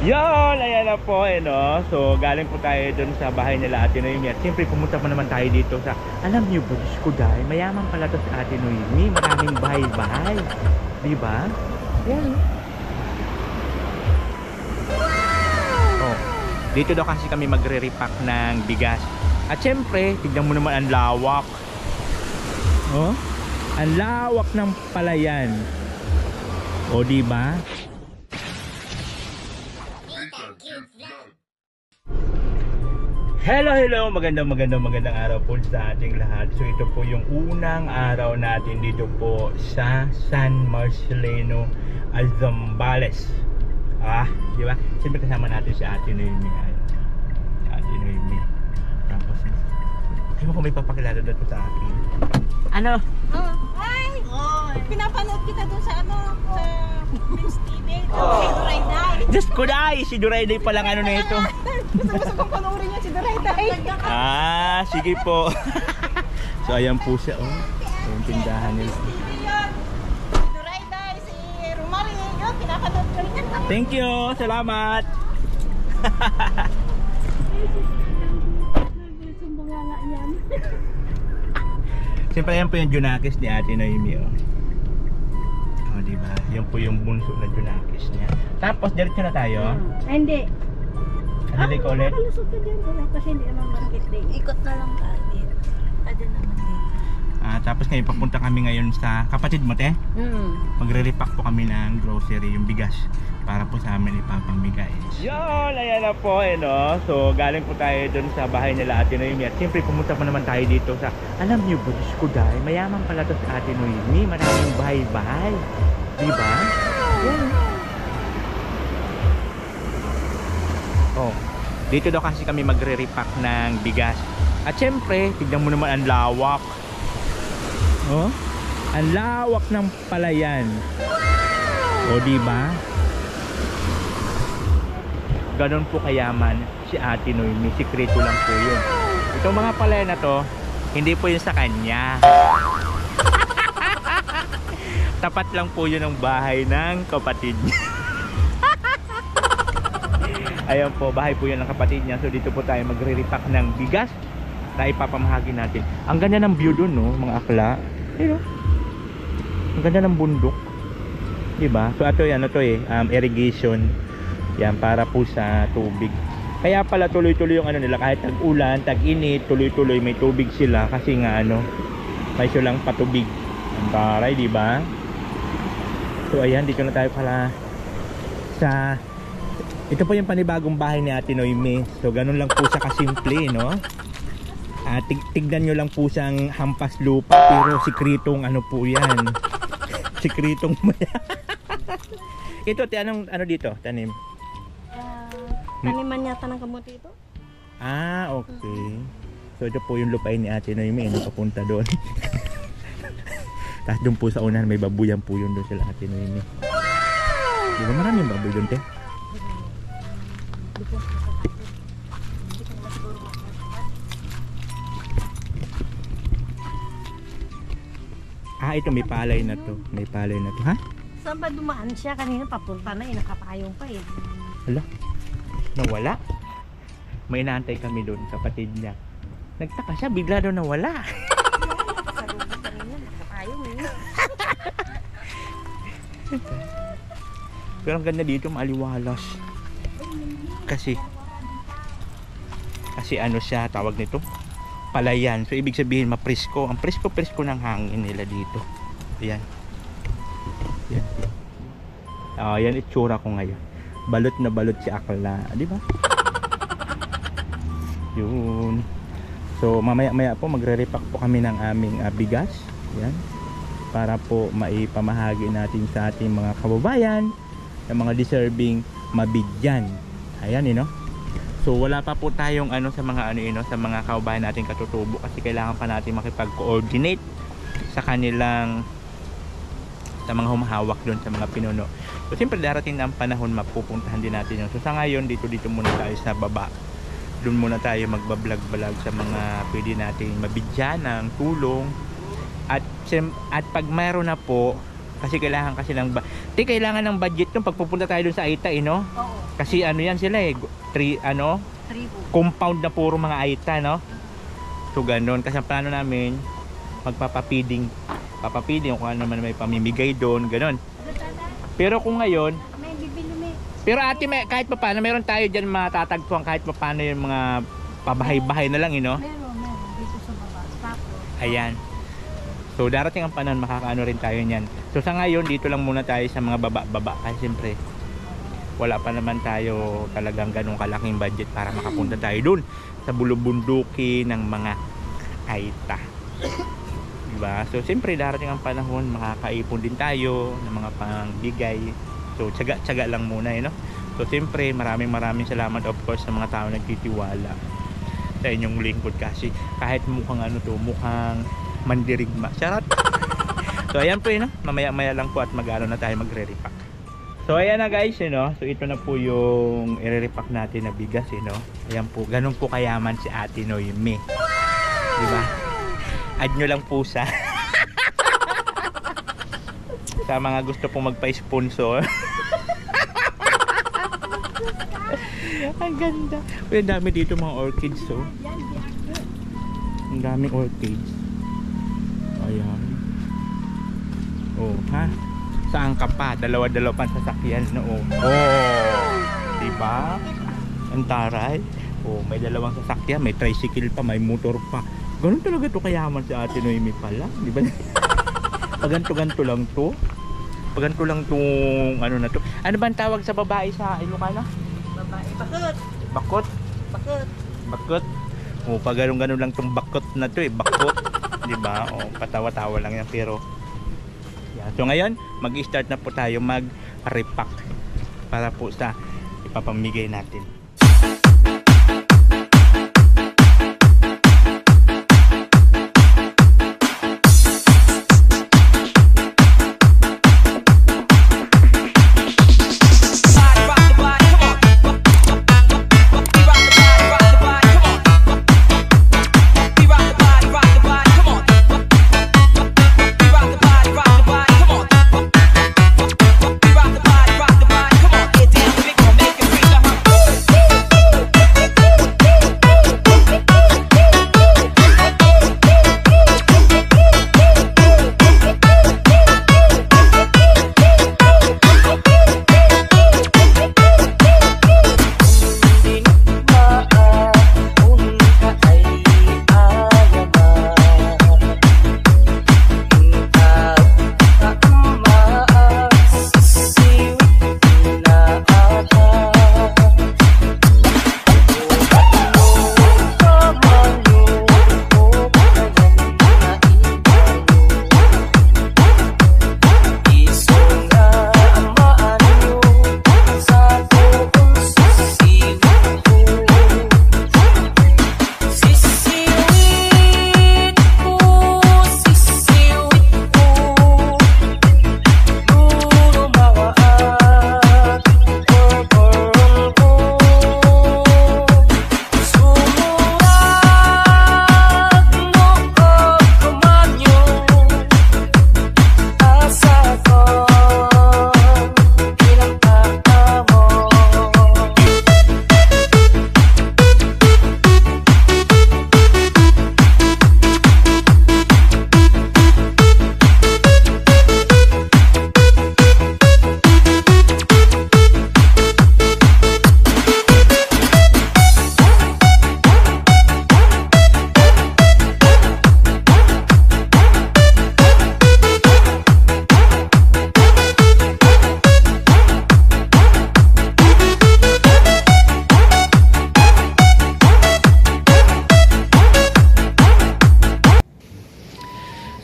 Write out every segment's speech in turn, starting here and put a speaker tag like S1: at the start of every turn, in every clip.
S1: Yon, ayan na po no. So galing po tayo dun sa bahay nila Ate Noemi. At siyempre pumunta pa naman tayo dito sa, alam niyo ba, Diyos ko dahil mayaman pala to sa Ate Noemi. Maraming bahay-bahay, diba? Yan. Oh, dito daw kasi kami magre-repack ng bigas. At siyempre, tignan mo naman ang lawak. Oh, ang lawak ng palayan. O diba? Hello, magandang araw po sa ating lahat. So ito po yung unang araw natin dito po sa San Marcelino, Zambales. Di ba? Siyempre kasama natin si Ate Noemi. Ate Noemi. Tapos, ay mo kung may papakilala dito sa akin. Ano?
S2: Ay! Pinapanood kita dun sa sa Prince TV. Si Durayday.
S1: Diyos ko dahil! Si Durayday palang ano na ito.
S2: Gusto kong panoorin niya si Durayday.
S1: Sige po. So ayan po siya, oh. Yung tindahan nila.
S2: Si Durayday, si Romari. Yun, pinapanood ko rin yan.
S1: Thank you! Salamat!
S2: Sumbong nga yan.
S1: Siyempre yan po yung Junakis ni Ate Noemi, oh. Oh, diba? Yan po yung bunso na Junakis niya. Tapos, diretso na tayo.
S2: Hindi.
S1: Adali ko ulit.
S2: Nakalusot ka dyan. Kasi hindi naman market day. Ikot na lang tayo dito. Adyan naman dito.
S1: Tapos ngayon, papunta kami ngayon sa kapatid mo, te. Magre-repack po kami ng grocery, yung bigas, para po sa amin ipapamigay. Yon, ayan na po, no? So galing po tayo dun sa bahay nila Ate Noemi. At siyempre pumunta pa naman tayo dito sa, alam niyo ba, Diyos ko dahil mayaman pala to sa Ate Noemi. Maraming bahay-bahay, diba? Yan. Oh, dito daw kasi kami magre-repack ng bigas. At siyempre, tignan mo naman ang lawak. Oh, ang lawak ng palayan. O diba? Ganon po kayaman si Ate Noemi. Sikreto lang po yun. Itong mga palayan na to, hindi po yun sa kanya. Tapat lang po yun ng bahay ng kapatid niya. Ayan po, bahay po yun ng kapatid niya. So dito po tayo magre-repack ng bigas na ipapamahagi natin. Ang ganda ng view dun, no, mga akla. Ayun, ang ganda ng bundok, diba? So ito yan, irrigation yan, para po sa tubig. Kaya pala tuloy-tuloy yung ano nila, kahit tag-ulan, tag-init, tuloy-tuloy may tubig sila. Kasi nga may silang patubig ang taray, diba? So ayan, dito na tayo pala sa, ito po yung panibagong bahay ni Ate Noemi. So ganun lang po siya kasimple, no? Tignan nyo lang po siyang hampas lupa, pero sikretong ano po yan. Sikretong ito, anong ano dito, tanim?
S2: Taniman yata ng kamote ito.
S1: Okay. So ito po yung lupain ni Ate Noemi, papunta doon. Tapos doon po sa unahan may babuyan po yun doon sila Ate Noemi. Di ba maraming baboy doon, te? Ito may palay na to. May palay na to, ha?
S2: Saan ba dumaan siya? Kanina papunta na, nakapayong pa eh.
S1: Hala, nawala. May inaantay kami doon, kapatid niya. Nagtaka siya, bigla daw nawala.
S2: Sa lubos kanina, nakapayong eh.
S1: Pero ang ganda dito, maaliwalas. Kasi ano siya, tawag nito? Palayan. So ibig sabihin mapresko. Ang presko ng hangin nila dito. Ayan. Yan. Yan itsura ko ngayon. Balot na balot si akla, di ba? Yun. So mamaya po magre-repack po kami ng aming bigas. Yan. Para po maipamahagi natin sa ating mga kababayan, ng mga deserving mabigyan. Ayan, So wala pa po tayong sa mga sa mga kababayan natin katutubo, kasi kailangan pa natin makipag-coordinate sa kanilang, sa mga humahawak doon sa mga pinuno. So siyempre darating na ang panahon, mapupuntahan din natin yun. So sa ngayon dito muna tayo sa baba. Doon muna tayo magbablog-vlog sa mga pwede nating mabigyan ng tulong. At pag mayroon na po, kasi kailangan kasi kailangan ng budget nung pagpupunta tayo doon sa Aita,
S2: Oo.
S1: Kasi ano yan sila eh,
S2: Tribo.
S1: compound na puro mga aita, no? So ganun, kasi ang plano namin magpapapiding, kung ano naman may pamimigay doon, ganun. Pero kung ngayon,
S2: May bibili may.
S1: pero ate, kahit pa paano, meron tayo dyan matatagpuan kahit pa paano yung mga pabahay-bahay na lang, no?
S2: Meron dito sa baba. Tapos.
S1: Ayan. So darating ang panahon, makakaano rin tayo niyan. So sa ngayon, dito lang muna tayo sa mga baba-baba. Kasi siyempre, wala pa naman tayo talagang ganong kalaking budget para makapunta tayo dun sa bulubunduki ng mga aita. Diba? So siyempre, darating ang panahon, makakaipon din tayo ng mga pangbigay. So tsaga-tsaga lang muna, no? So siyempre, maraming salamat of course sa mga tao nagtitiwala sa inyong lingkod, kasi kahit mukhang mukhang mandirigma. Charot. So ayan po yun, no? Mamaya-maya lang po at mag-ano na tayo, magre-repack. So ayan na guys, no? So ito na po yung i-repack natin na bigas, no? Ayan po, ganun po kayaman si Ate Noemi. Diba? Add nyo lang po sa mga gusto pong magpa-sponsor. Ang ganda. Uy, ang dami dito mga orchids, oh. Ang daming orchids. Ayan. Oh, ha? Saan ka pa? Dalawa-dalawa pang sasakyan, no? Oh. Oh. Diba? Ang taray. Oh, may dalawang sasakyan, may tricycle pa, may motor pa. Ganun talaga to kayaman si Ate Noemi pala. Diba? Paganto-ganto lang to. Paganto lang tong ano na to. Ano ba ang tawag sa babae sa Ilocano?
S2: Babae. Bakot.
S1: Bakot?
S2: Bakot.
S1: Bakot? O, pag ganun lang tong bakot na to eh, bakot. Diba? O, patawa-tawa lang yan, pero yan. So ngayon, mag-start na po tayo mag-repack para po sa ipapamigay natin.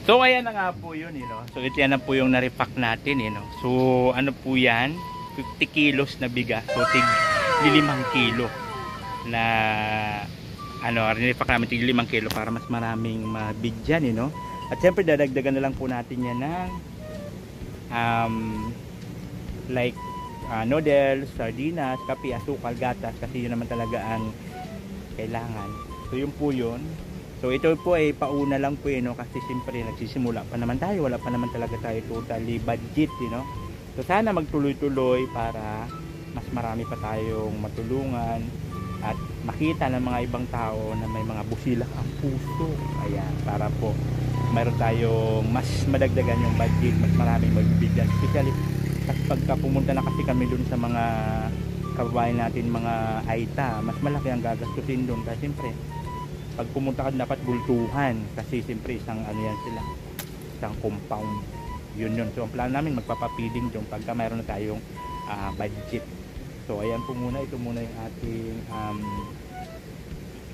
S1: So ayan na nga po yun, So ito yan na po yung na-repack natin, So ano po yan, 50 kilos na bigas. So tig 5 kilo na na-repack namin, tig 5 kilo para mas maraming mabigyan, At syempre dadagdagan na lang po natin yan ng like noodles, sardinas, kape, asukal, gatas, kasi yun naman talaga ang kailangan. So yun po yun. So ito po ay pauna lang po, kasi siyempre nagsisimula pa naman tayo, wala pa naman talaga tayo totally budget, So sana magtuloy-tuloy para mas marami pa tayong matulungan at makita ng mga ibang tao na may mga busilak ang puso. Ayan, para po mayroon tayong mas madagdagan yung budget, mas maraming magbibigyan. Especially pagka pumunta na kasi kami dun sa mga kababayan natin, mga Aita, mas malaki ang gagastusin dun. Kasi siyempre pag pumunta ka dapat bultuhan, kasi siyempre isang ano yan sila, isang compound, yun. So ang plano namin magpapapiling dun pagka mayroon na tayong budget. So ayan po muna, ito muna yung ating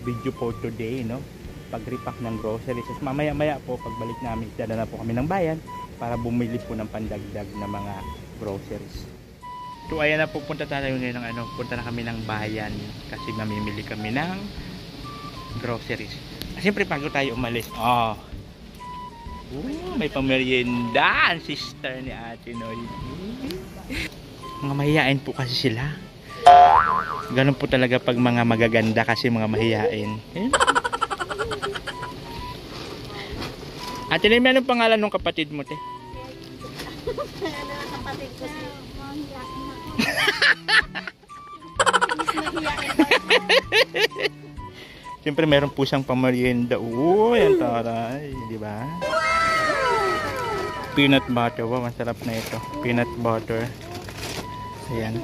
S1: video for today, no? Pag-repack ng groceries. At mamaya po pagbalik namin, dala na po kami ng bayan para bumili po ng pandagdag na mga groceries. So ayan na, pupunta tayo ngayon ng punta na kami ng bayan kasi mamimili kami ng groceries. Siyempre bago tayo umalis, may pamerienda ang sister ni Ate Noy. Mga mahihain po kasi sila. Ganun po talaga pag mga magaganda kasi mga mahihain. Ate Noy, anong pangalan ng kapatid mo, te?
S2: Ano ang kapatid ko si
S1: Siyempre meron po siyang pamerienda. Yan taray, di ba? Peanut butter, wow, masarap na ito. Peanut butter. Ayan.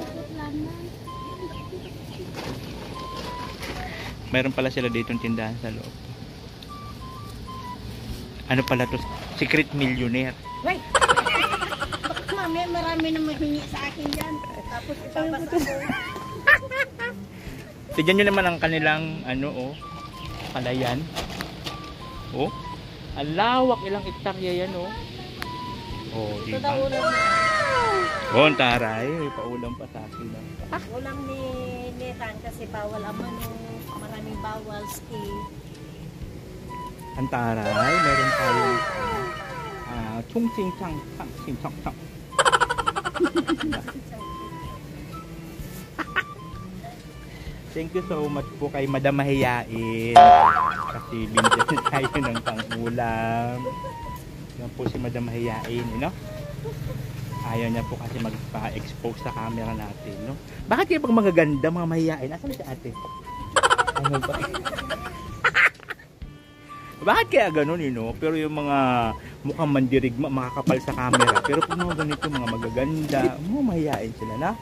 S1: Meron pala sila dito ng tindahan sa loob. Ano pala to? Secret Millionaire.
S2: Wait! Mami, marami na mahingi sa akin dyan. Tapos ipapasa ko.
S1: Tignan nyo naman ang kanilang palayan. Ang lawak, ilang hektarya yan,
S2: Ito
S1: diba?
S2: daw ulam mo.
S1: Ang taray, may paulam pa sa akin.
S2: Ulam ni Netan kasi bawal ang manok. Maraming bawal, ski.
S1: Ang taray, meron tayong chung ching chang chang ching chang chang. Thank you so much po kay Madam Mahiyain kasi binigyan tayo ng pang-ulam. Yan po si Madam Mahiyain, ayaw niya po kasi magpa-expose sa camera natin, Bakit kayo pag magaganda mga mahiyain? Asan si ate? Ano ba? Bakit kaya ganun, Pero yung mga mukhang mandirigma, makakapal sa camera. Pero kung mga ganito, mga magaganda, mga mahiyain sila, na?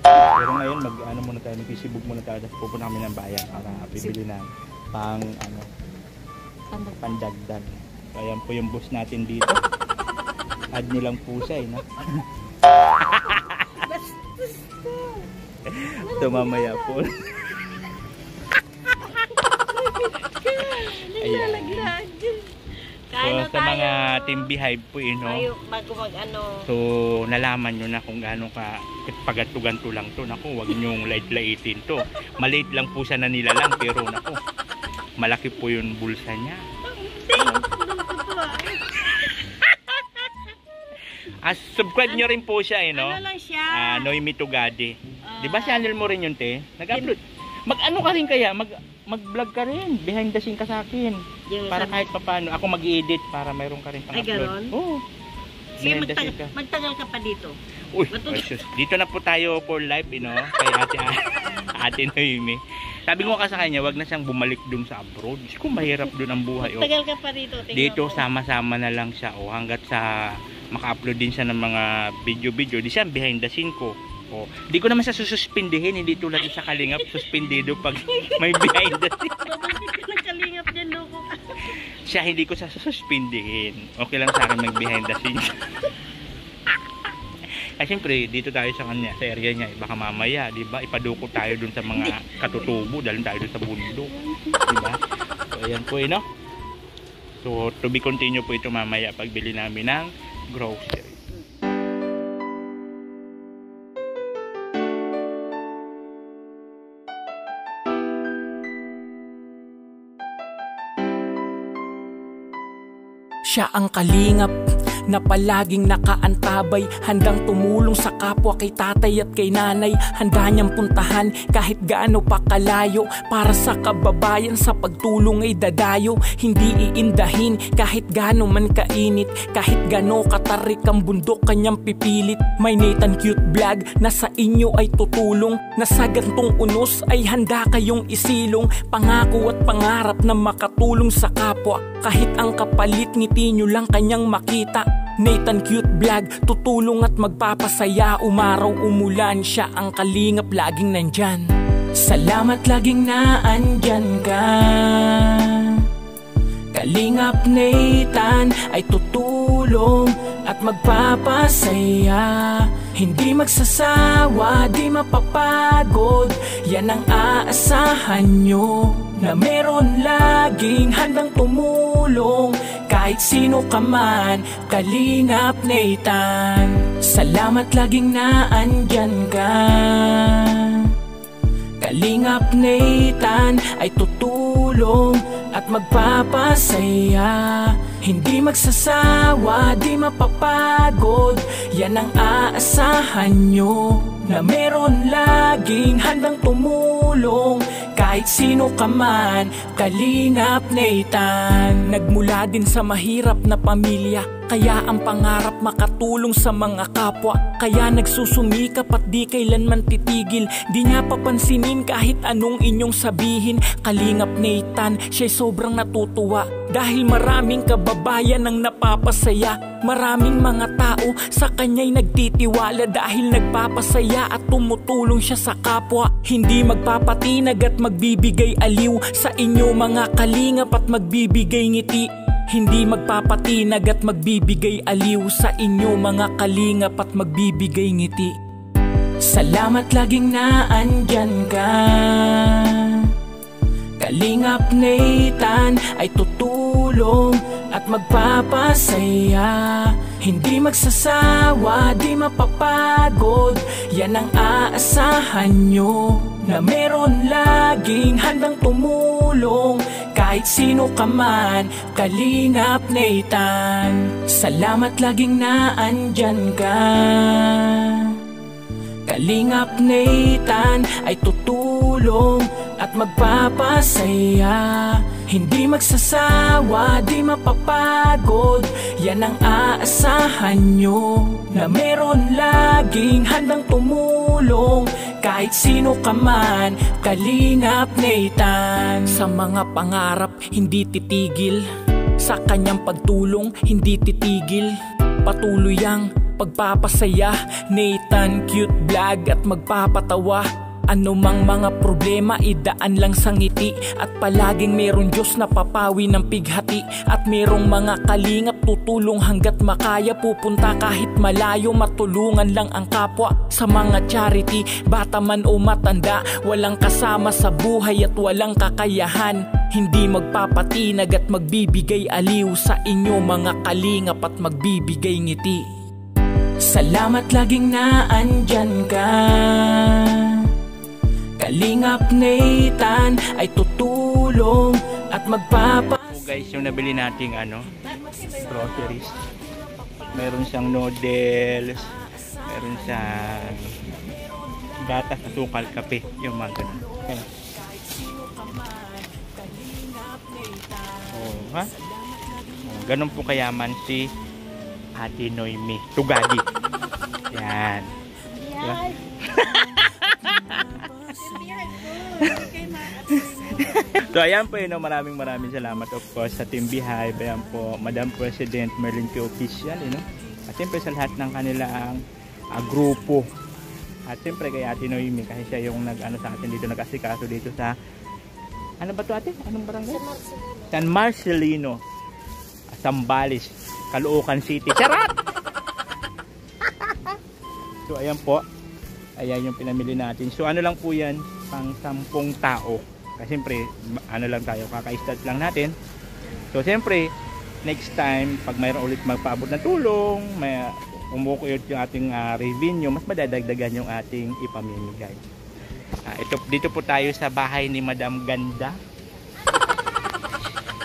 S1: Pero ngayon, muna tayo, mag-isibog muna tayo, tapos pupunta kami ng bayan para bibili na pandagdag. So, ayan po yung bus natin dito. Add nyo lang po siya, Ito mamaya po. Ayan. So, sa mga Team Beehive po,
S2: Bago
S1: so, nalaman nyo na kung gaano ka pagato-ganto lang to. Naku, huwag nyong light-lightin to. Maliit lang po siya na nilalang, pero naku, malaki po yung bulsa niya. Subscribe nyo rin po siya,
S2: Ano lang siya?
S1: Noemi Tugade. Di ba channel mo rin yun, te? Nag-upload. Mag-ano ka rin kaya? Mag-vlog ka rin. Behind the scene ka sa akin. Para kahit papano. Ako mag-edit para mayroon ka rin pang-upload.
S2: Ay, ganon?
S1: Oo.
S2: Sige, magtagal ka pa dito.
S1: Uy, precious. Dito na po tayo for life, kay Ate Noemi. Sabi ko ka sa kanya, wag na siyang bumalik dun sa abroad. Diyos ko, mahirap dun ang buhay.
S2: Tagal ka pa dito.
S1: Dito, sama-sama na lang siya. Hanggat sa maka-upload din siya ng mga video-video. Di siya behind the scene ko. Di ko naman siya sususpindihin. Hindi tulad sa Kalingap, suspendido pag may behind the scene.
S2: Babalik ka ng Kalingap dyan, loko ka.
S1: Siya, hindi ko siya sususpindihin. Okay lang sa akin mag behind the scene. Kasi siyempre, dito tayo sa kanya, sa area niya. Baka mamaya, di ba, ipaduko tayo dun sa mga katutubo. Dahil tayo dun sa bundok. Di ba? So, ayan po, So, to be continue po ito mamaya pagbili namin ng grocery.
S3: Siya ang kalingap na palaging nakaantabay, handang tumulong sa kapwa, kay tatay at kay nanay. Handa niyang puntahan kahit gaano pa kalayo, para sa kababayan sa pagtulong ay dadayo. Hindi iindahin kahit gaano man kainit, kahit gaano katarik ang bundok kanyang pipilit. May Nathan Cute Vlog na sa inyo ay tutulong, na sa gantong unos ay handa kayong isilong. Pangako at pangarap na makatulong sa kapwa, kahit ang kapalit ngiti nyo lang kanyang makita. Nathan Cute Vlog, tutulong at magpapasaya. Umaraw umulan, siya ang kalingap laging nandyan. Salamat laging naandyan ka. Kalingap Nathan ay tutulong at magpapasaya. Hindi magsasawa, di mapapagod, yan ang aasahan nyo, na meron laging handang tumulong kahit sino ka man. Kalingap Nathan, salamat laging naandyan ka. Kalingap Nathan ay tutulong at magpapasaya. Hindi magsasawa, di mapapagod, yan ang aasahan nyo, na meron laging handang tumulong kahit sino ka man. Kalingap Nathan, nagmula din sa mahirap na pamilya, kaya ang pangarap makatulong sa mga kapwa. Kaya nagsusumikap at di kailanman titigil, di niya papansinin kahit anong inyong sabihin. Kalingap Nathan, siya'y sobrang natutuwa, dahil maraming kababayan ang napapasaya. Maraming mga tao sa kanya'y nagtitiwala, dahil nagpapasaya at tumutulong siya sa kapwa. Hindi magpapatinag at magbibigay aliw sa inyo mga kalingap, at magbibigay ngiti. Hindi magpapatinag at magbibigay aliw sa inyo mga kalingap, at magbibigay ngiti. Salamat laging naandyan ka. Kalingap Nathan ay tutulong at magpapasaya. Hindi magsasawa, di mapapagod, yan ang aasahan nyo, na meron laging handang tumulong kahit sino ka man. Kalingap Nathan, salamat laging naandyan ka. Kalingap Nathan ay tutulong at magpapasaya. Hindi magsasawa, di mapapagod, yan ang aasahan nyo, na meron laging handang tumulong kahit sino ka man. Kalingap Nathan, sa mga pangarap hindi titigil, sa kanyang pagtulong hindi titigil. Patuloy ang pagpapasaya, Nathan Cute Vlog, at magpapatawa. Ano mang mga problema, idaan lang sa ngiti, at palaging meron Diyos na papawi ng pighati. At merong mga kalingap tutulong hanggat makaya, pupunta kahit malayo, matulungan lang ang kapwa. Sa mga charity, bata man o matanda, walang kasama sa buhay at walang kakayahan. Hindi magpapatinag at magbibigay aliw sa inyo mga kalingap, at magbibigay ngiti. Salamat laging naandyan ka. Kalingap Nathan ay tutulong at magpapasaya.
S1: Guys, yung nabili nating groceries, meron siyang noodles, meron siyang gatas, asukal, kape, yung mga ganun. Okay. Oh, ha? Oh, ganun po kayaman si Ate Noemi Tugadi. Yan.
S2: Yes.
S1: So ayan po yun, maraming salamat of course sa Team Beehive. Ayan po, Madam President Merlin P. Official, at siyempre sa lahat ng kanilang grupo, at siyempre kay Ate Noemi, kasi siya yung sa atin dito, nag-asikaso dito sa ano ba to ate? Anong barangay? San Marcelino, Zambales, Caloocan City. Charot! So ayan po, ayan yung pinamili natin. So ano lang po yan, pang 10 tao. Kasi siyempre, lang tayo, kaka-start lang natin. So siyempre, next time, pag mayroon ulit magpaabot ng tulong, may umukuyod yung ating revenue, mas madadagdagan yung ating ipamimigay. Dito po tayo sa bahay ni Madam Ganda.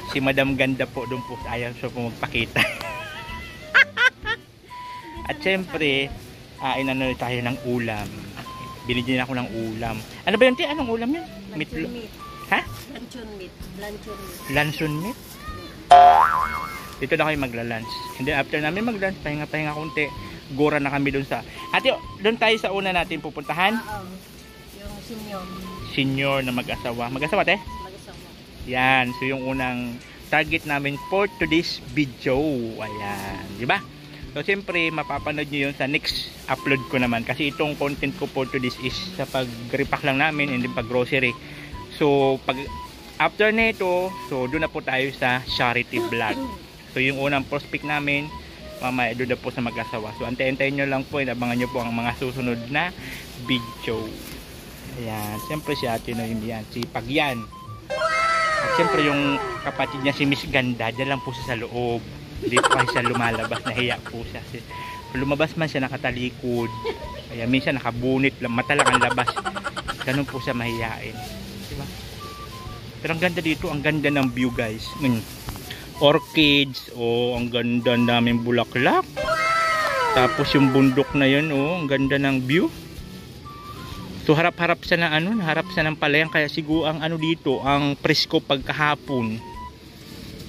S1: Si Madam Ganda po, doon po ayaw siya po magpakita. At syempre, inano tayo ng ulam. Binigyan ako ng ulam. Ano ba yun, Ti? Anong ulam yun?
S2: Luncheon meat.
S1: Ha?
S2: Luncheon meat. Luncheon meat.
S1: Luncheon meat? Dito na kayo magla-lunch. And then after namin mag-lunch, pahinga-pahinga konti. Gora na kami doon sa... Ate, doon tayo sa una natin pupuntahan.
S2: Oo. Yung senior.
S1: Senior na mag-asawa. Mag-asawa, te?
S2: Mag-asawa.
S1: Yan. So yung unang target namin for today's video. Ayan. Diba? So siyempre, mapapanood nyo yun sa next upload ko naman. Kasi itong content ko for today's is sa pag-repack lang namin and then pag-grocery. So, pag after nito, so doon na po tayo sa charity vlog. So yung unang prospect namin, mamaya doon na po sa mag-asawa. So antay-antayin nyo lang po, abangan nyo po ang mga susunod na video. Ayan, siyempre si Ate Noemi yan, si Pagyan. At siyempre yung kapatid niya si Miss Ganda, dyan lang po siya sa loob. Hindi po kasi siya lumalabas, nahiya po siya. Lumabas man siya nakatalikod. Kaya minsan nakabunit lang, mata lang ang labas. Ganun po siya mahiyain. Diba? Pero ang ganda dito, ang ganda ng view guys. Orchids, ang ganda naming bulaklak. Tapos yung bundok na yun, ang ganda ng view. So harap-harap siya na harap siya ng palayan, kaya siguro ang dito, ang presko pagkahapon.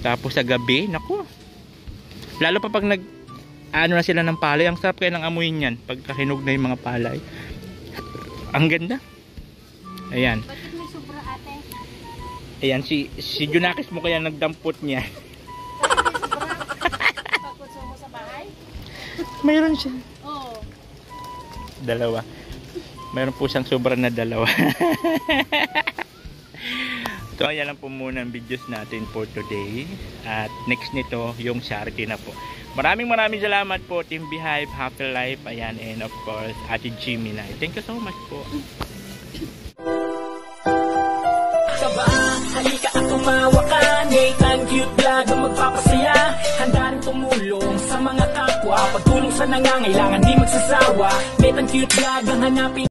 S1: Tapos sa gabi, naku. Lalo pa pag na sila ng palay, ang sarap kaya ng amoy niyan pagka hinog na yung mga palay. Ang ganda. Ayan.
S2: Bakit may sobra, ate?
S1: Ayan, si Junakis mo kaya nagdampot niya.
S2: Pagkutso mo sa bahay?
S1: Mayroon siya.
S2: Oo.
S1: Dalawa. Mayroon po siyang sobra na dalawa. So ayan lang po muna ang videos natin for today. At next nito, yung charity na po. Maraming salamat po, Team Beehive, Happy Life, ayan, and of course, Ate Jimmy na. Thank you so much po.
S3: Saba, halika at tumawa ka. Nathan Cute Vlog ang magpapasaya. Handa rin tumulong sa mga kapwa. Pagtulong sa nangangailangan, di magsasawa. Nathan Cute Vlog ang hanapin.